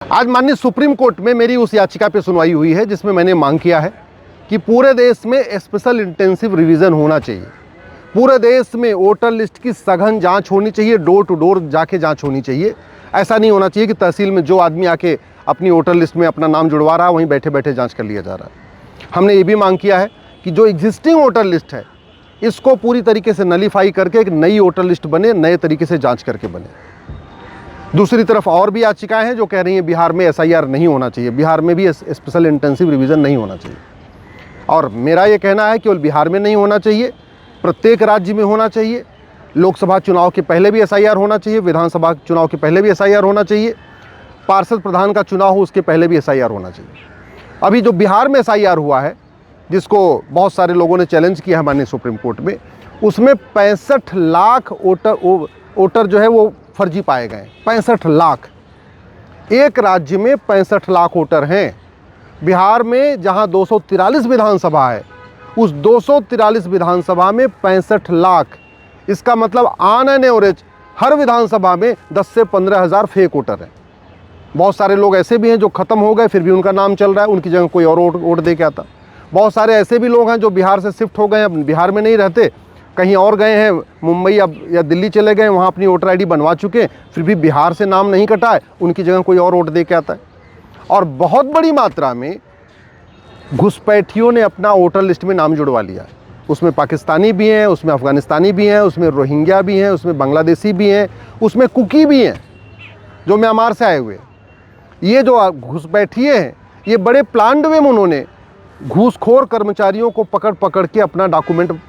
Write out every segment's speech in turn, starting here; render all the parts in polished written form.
आज माननीय supreme court में मेरी उस याचिका पे सुनवाई हुई है जिसमें मैंने मांग किया है कि पूरे देश में स्पेशल इंटेंसिव रिवीजन होना चाहिए। पूरे देश में वोटर लिस्ट की सघन जांच होनी चाहिए, डोर टू डोर जाके जांच होनी चाहिए। ऐसा नहीं होना चाहिए कि तहसील में जो आदमी आके अपनी वोटर लिस्ट में अपना नाम जुड़वा रहा है वहीं बैठे बैठे जाँच कर लिया जा रहा है। हमने ये भी मांग किया है कि जो एग्जिस्टिंग वोटर लिस्ट है इसको पूरी तरीके से नलीफाई करके एक नई वोटर लिस्ट बने, नए तरीके से जाँच करके बने। दूसरी तरफ और भी याचिकाएं हैं जो कह रही हैं बिहार में एसआईआर नहीं होना चाहिए, बिहार में भी स्पेशल इंटेंसिव रिवीजन नहीं होना चाहिए। और मेरा ये कहना है केवल बिहार में नहीं होना चाहिए, प्रत्येक राज्य में होना चाहिए। लोकसभा चुनाव के पहले भी एसआईआर होना चाहिए, विधानसभा चुनाव के पहले भी एसआईआर होना चाहिए, पार्षद प्रधान का चुनाव हो उसके पहले भी एसआईआर होना चाहिए। अभी जो बिहार में एसआईआर हुआ है जिसको बहुत सारे लोगों ने चैलेंज किया है माननीय सुप्रीम कोर्ट में, उसमें 65 लाख वोटर जो है वो फर्जी पाए गए। 65 लाख, एक राज्य में 65 लाख वोटर हैं। बिहार में जहां 243 विधानसभा है उस 243 विधानसभा में 65 लाख, इसका मतलब ऑन एन एवरेज हर विधानसभा में 10 से 15 हज़ार फेक वोटर हैं। बहुत सारे लोग ऐसे भी हैं जो ख़त्म हो गए फिर भी उनका नाम चल रहा है, उनकी जगह कोई और वोट दे के आता। बहुत सारे ऐसे भी लोग हैं जो बिहार से शिफ्ट हो गए, अब बिहार में नहीं रहते, कहीं और गए हैं, मुंबई अब या दिल्ली चले गए, वहाँ अपनी वोटर आईडी बनवा चुके हैं, फिर भी बिहार से नाम नहीं कटा है, उनकी जगह कोई और वोट दे के आता है। और बहुत बड़ी मात्रा में घुसपैठियों ने अपना वोटर लिस्ट में नाम जुड़वा लिया है। उसमें पाकिस्तानी भी हैं, उसमें अफ़गानिस्तानी भी हैं, उसमें रोहिंग्या भी हैं, उसमें बांग्लादेशी भी हैं, उसमें कुकी भी हैं जो म्यांमार से आए हुए। ये जो घुसपैठिए हैं ये बड़े प्लान्ड वे में उन्होंने घूसखोर कर्मचारियों को पकड़ पकड़ के अपना डॉक्यूमेंट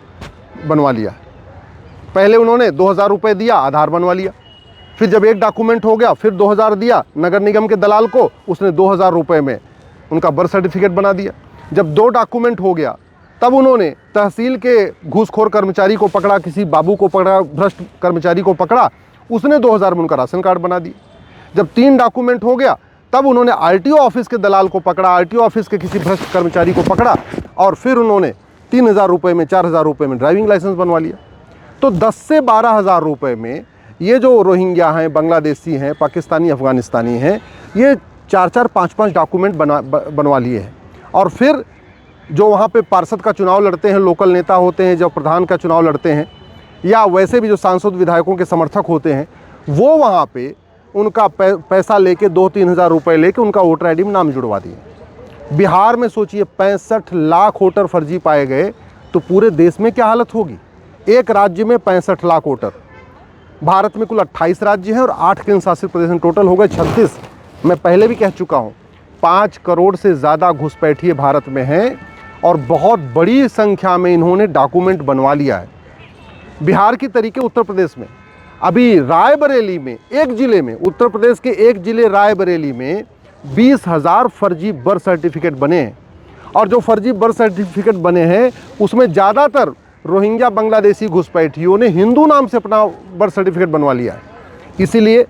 बनवा लिया। पहले उन्होंने 2000 रुपये दिया, आधार बनवा लिया, फिर जब एक डॉक्यूमेंट हो गया फिर 2000 दिया नगर निगम के दलाल को, उसने 2000 रुपये में उनका बर्थ सर्टिफिकेट बना दिया। जब 2 डॉक्यूमेंट हो गया तब उन्होंने तहसील के घूसखोर कर्मचारी को पकड़ा, किसी बाबू को पकड़ा, भ्रष्ट कर्मचारी को पकड़ा, उसने 2000 में उनका राशन कार्ड बना दिया। जब 3 डॉक्यूमेंट हो गया तब उन्होंने आरटीओ ऑफिस के दलाल को पकड़ा, आरटीओ ऑफिस के किसी भ्रष्ट कर्मचारी को पकड़ा और फिर उन्होंने 3000 रुपये में, 4000 रुपये में ड्राइविंग लाइसेंस बनवा लिया। तो 10 से 12 हज़ार रुपये में ये जो रोहिंग्या हैं, बांग्लादेशी हैं, पाकिस्तानी, अफ़गानिस्तानी हैं, ये 4-4, 5-5 डॉक्यूमेंट बनवा लिए हैं। और फिर जो वहाँ पे पार्षद का चुनाव लड़ते हैं, लोकल नेता होते हैं, जो प्रधान का चुनाव लड़ते हैं, या वैसे भी जो सांसद विधायकों के समर्थक होते हैं, वो वहाँ पे उनका पैसा लेके 2-3 हज़ार रुपये लेके उनका वोटर आईडी में नाम जुड़वा दिए। बिहार में सोचिए 65 लाख वोटर फर्जी पाए गए तो पूरे देश में क्या हालत होगी। एक राज्य में 65 लाख वोटर। भारत में कुल 28 राज्य हैं और 8 केंद्र शासित प्रदेश, टोटल हो गए 36। मैं पहले भी कह चुका हूँ 5 करोड़ से ज़्यादा घुसपैठिए भारत में हैं और बहुत बड़ी संख्या में इन्होंने डॉक्यूमेंट बनवा लिया है। बिहार की तरीके उत्तर प्रदेश में अभी रायबरेली में, एक ज़िले में, उत्तर प्रदेश के एक ज़िले रायबरेली में 20,000 फर्जी बर्थ सर्टिफिकेट बने हैं। और जो फर्जी बर्थ सर्टिफिकेट बने हैं उसमें ज़्यादातर रोहिंग्या बांग्लादेशी घुसपैठियों ने हिंदू नाम से अपना बर्थ सर्टिफिकेट बनवा लिया है। इसीलिए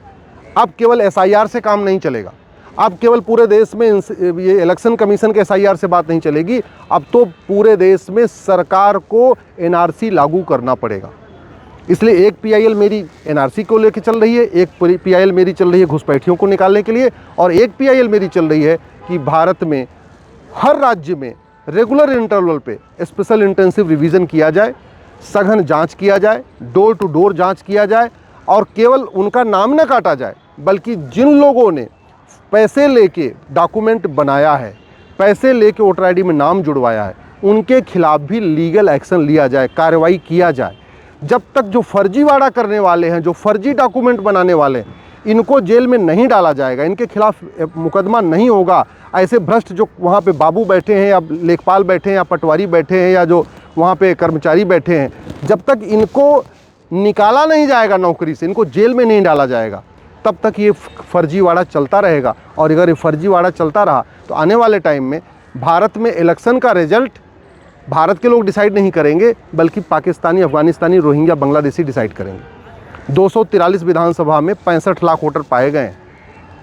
अब केवल एसआईआर से काम नहीं चलेगा, अब केवल पूरे देश में ये इलेक्शन कमीशन के एसआईआर से बात नहीं चलेगी, अब तो पूरे देश में सरकार को एनआरसी लागू करना पड़ेगा। इसलिए एक पीआईएल मेरी एनआरसी को लेकर चल रही है, एक पीआईएल मेरी चल रही है घुसपैठियों को निकालने के लिए, और एक पीआईएल मेरी चल रही है कि भारत में हर राज्य में रेगुलर इंटरवल पे स्पेशल इंटेंसिव रिवीजन किया जाए, सघन जांच किया जाए, डोर टू डोर जांच किया जाए, और केवल उनका नाम न काटा जाए बल्कि जिन लोगों ने पैसे लेके डॉक्यूमेंट बनाया है, पैसे लेके वोटर आईडी में नाम जुड़वाया है, उनके खिलाफ भी लीगल एक्शन लिया जाए, कार्रवाई किया जाए। जब तक जो फर्जीवाड़ा करने वाले हैं, जो फर्जी डॉक्यूमेंट बनाने वाले हैं, इनको जेल में नहीं डाला जाएगा, इनके खिलाफ मुकदमा नहीं होगा, ऐसे भ्रष्ट जो वहाँ पे बाबू बैठे हैं या लेखपाल बैठे हैं या पटवारी बैठे हैं या जो वहाँ पे कर्मचारी बैठे हैं, जब तक इनको निकाला नहीं जाएगा नौकरी से, इनको जेल में नहीं डाला जाएगा, तब तक ये फर्जीवाड़ा चलता रहेगा। और अगर ये फर्जीवाड़ा चलता रहा तो आने वाले टाइम में भारत में इलेक्शन का रिजल्ट भारत के लोग डिसाइड नहीं करेंगे बल्कि पाकिस्तानी, अफगानिस्तानी, रोहिंग्या, बांग्लादेशी डिसाइड करेंगे। 243 विधानसभा में 65 लाख वोटर पाए गए हैं।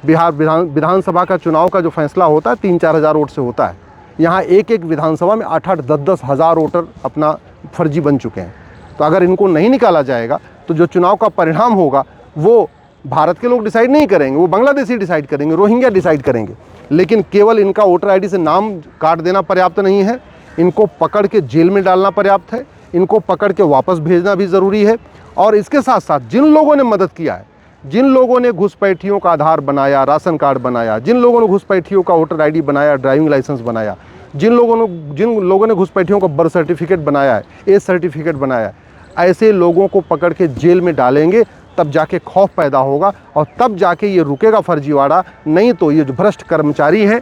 बिहार विधानसभा का चुनाव का जो फैसला होता है 3-4 हज़ार वोट से होता है, यहाँ एक एक विधानसभा में 8-8, 10-10 हज़ार वोटर अपना फर्जी बन चुके हैं। तो अगर इनको नहीं निकाला जाएगा तो जो चुनाव का परिणाम होगा वो भारत के लोग डिसाइड नहीं करेंगे, वो बांग्लादेशी डिसाइड करेंगे, रोहिंग्या डिसाइड करेंगे। लेकिन केवल इनका वोटर आईडी से नाम काट देना पर्याप्त नहीं है, इनको पकड़ के जेल में डालना पर्याप्त है, इनको पकड़ के वापस भेजना भी ज़रूरी है। और इसके साथ साथ जिन लोगों ने मदद किया है, जिन लोगों ने घुसपैठियों का आधार बनाया, राशन कार्ड बनाया, जिन लोगों ने घुसपैठियों का वोटर आईडी बनाया, ड्राइविंग लाइसेंस बनाया, जिन लोगों ने घुसपैठियों का बर्थ सर्टिफिकेट बनाया है, एज सर्टिफिकेट बनाया है, ऐसे लोगों को पकड़ के जेल में डालेंगे, तब जाके खौफ पैदा होगा और तब जाके ये रुकेगा फर्जीवाड़ा। नहीं तो ये जो भ्रष्ट कर्मचारी हैं,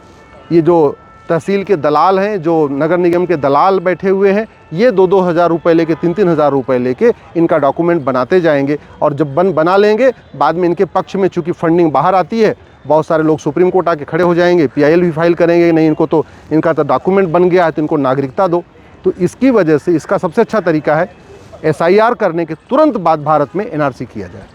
ये जो तहसील के दलाल हैं, जो नगर निगम के दलाल बैठे हुए हैं, ये 2-2 हज़ार रुपये लेके, 3-3 हज़ार रुपये लेके इनका डॉक्यूमेंट बनाते जाएंगे। और जब बना लेंगे, बाद में इनके पक्ष में चूँकि फंडिंग बाहर आती है, बहुत सारे लोग सुप्रीम कोर्ट आके खड़े हो जाएंगे, PIL भी फाइल करेंगे, नहीं इनको तो इनका तो डॉक्यूमेंट बन गया है तो इनको नागरिकता दो। तो इसकी वजह से इसका सबसे अच्छा तरीका है SIR करने के तुरंत बाद भारत में NRC किया जाए।